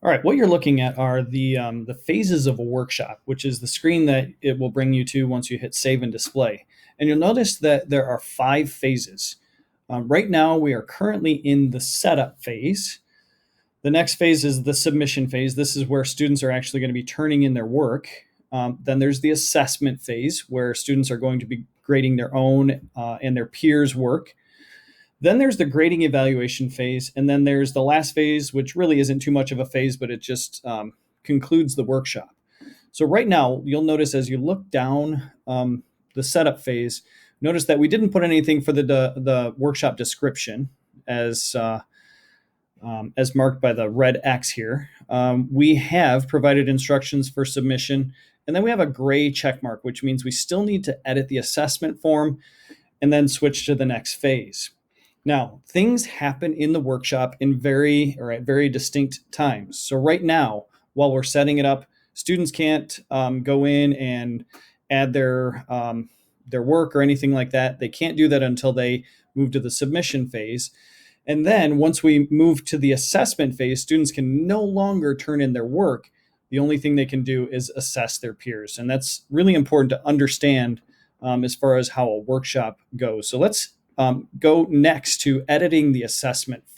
All right, what you're looking at are the phases of a workshop, which is the screen that it will bring you to once you hit save and display. And you'll notice that there are 5 phases. Right now, we are currently in the setup phase. The next phase is the submission phase. This is where students are actually going to be turning in their work. Then there's the assessment phase, where students are going to be grading their own and their peers' work. Then there's the grading evaluation phase, and then there's the last phase, which really isn't too much of a phase, but it just concludes the workshop. So right now, you'll notice as you look down the setup phase, notice that we didn't put anything for the workshop description as marked by the red X here. We have provided instructions for submission, and then we have a gray check mark, which means we still need to edit the assessment form and then switch to the next phase. Now, things happen in the workshop at very distinct times. So right now, while we're setting it up, students can't go in and add their work or anything like that. They can't do that until they move to the submission phase. And then once we move to the assessment phase, students can no longer turn in their work. The only thing they can do is assess their peers. And that's really important to understand as far as how a workshop goes. So let's go next to editing the assessment